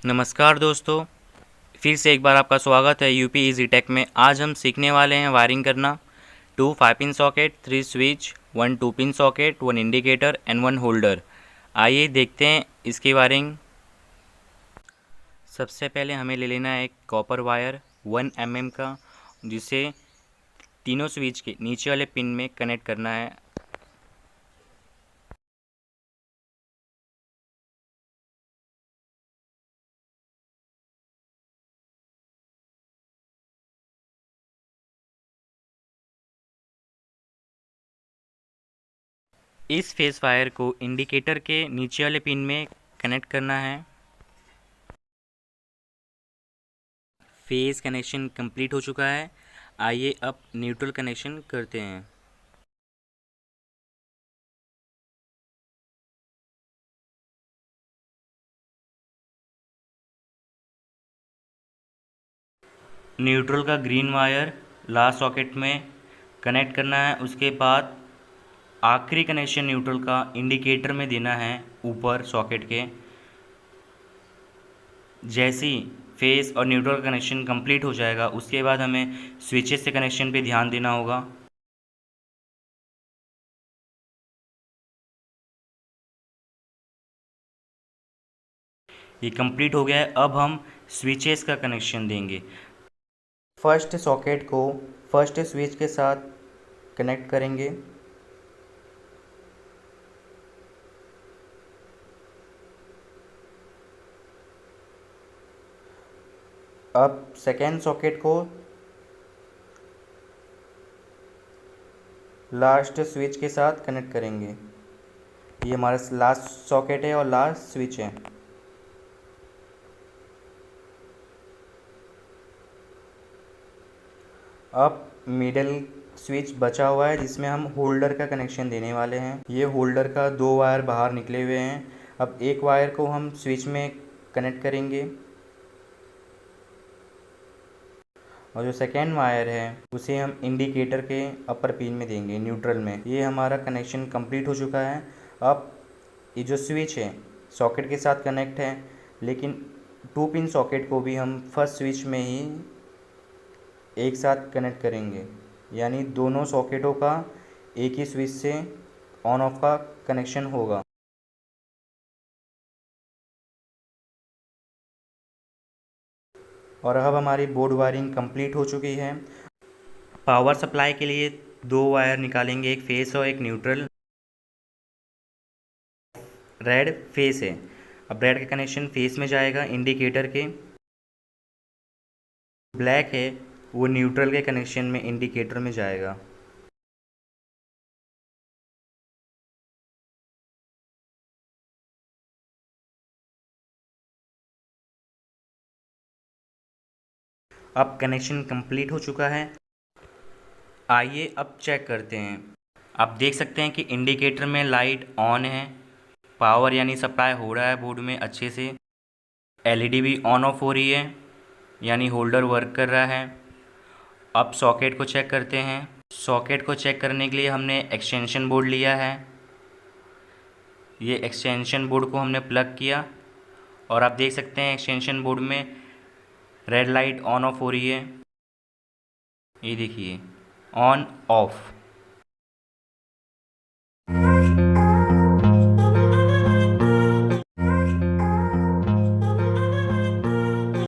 नमस्कार दोस्तों, फिर से एक बार आपका स्वागत है यूपी इजी टेक में। आज हम सीखने वाले हैं वायरिंग करना। 2 5 pin socket, 3 switch, 1 2 pin socket, 1 indicator and 1 holder. आइए देखते हैं इसकी वायरिंग। सबसे पहले हमें ले लेना है एक कॉपर वायर 1 mm का, जिसे तीनों स्विच के नीचे वाले पिन में कनेक्ट करना है। इस फेस वायर को इंडिकेटर के नीचे वाले पिन में कनेक्ट करना है। फेस कनेक्शन कंप्लीट हो चुका है। आइए अब न्यूट्रल कनेक्शन करते हैं। न्यूट्रल का ग्रीन वायर लास्ट सॉकेट में कनेक्ट करना है। उसके बाद आखिरी कनेक्शन न्यूट्रल का इंडिकेटर में देना है ऊपर सॉकेट के। जैसे ही फेस और न्यूट्रल कनेक्शन कंप्लीट हो जाएगा, उसके बाद हमें स्विचेस से कनेक्शन पे ध्यान देना होगा। ये कंप्लीट हो गया है। अब हम स्विचेस का कनेक्शन देंगे। फर्स्ट सॉकेट को फर्स्ट स्विच के साथ कनेक्ट करेंगे। अब सेकेंड सॉकेट को लास्ट स्विच के साथ कनेक्ट करेंगे। ये हमारा लास्ट सॉकेट है और लास्ट स्विच है। अब मिडल स्विच बचा हुआ है, जिसमें हम होल्डर का कनेक्शन देने वाले हैं। ये होल्डर का 2 वायर बाहर निकले हुए हैं। अब एक वायर को हम स्विच में कनेक्ट करेंगे और जो सेकेंड वायर है उसे हम इंडिकेटर के अपर पिन में देंगे, न्यूट्रल में। ये हमारा कनेक्शन कंप्लीट हो चुका है। अब ये जो स्विच है सॉकेट के साथ कनेक्ट है, लेकिन 2 पिन सॉकेट को भी हम फर्स्ट स्विच में ही एक साथ कनेक्ट करेंगे, यानी दोनों सॉकेटों का एक ही स्विच से ऑन ऑफ का कनेक्शन होगा। और अब हमारी बोर्ड वायरिंग कंप्लीट हो चुकी है। पावर सप्लाई के लिए 2 वायर निकालेंगे, एक फेस और एक न्यूट्रल। रेड फेस है। अब रेड का कनेक्शन फेस में जाएगा इंडिकेटर के। ब्लैक है वो न्यूट्रल के कनेक्शन में इंडिकेटर में जाएगा। अब कनेक्शन कंप्लीट हो चुका है। आइए अब चेक करते हैं। आप देख सकते हैं कि इंडिकेटर में लाइट ऑन है। पावर यानी सप्लाई हो रहा है बोर्ड में अच्छे से। एलईडी भी ऑन ऑफ हो रही है, यानी होल्डर वर्क कर रहा है। अब सॉकेट को चेक करते हैं। सॉकेट को चेक करने के लिए हमने एक्सटेंशन बोर्ड लिया है। ये एक्सटेंशन बोर्ड को हमने प्लग किया और आप देख सकते हैं एक्सटेंशन बोर्ड में रेड लाइट ऑन ऑफ हो रही है। ये देखिए, ऑन ऑफ।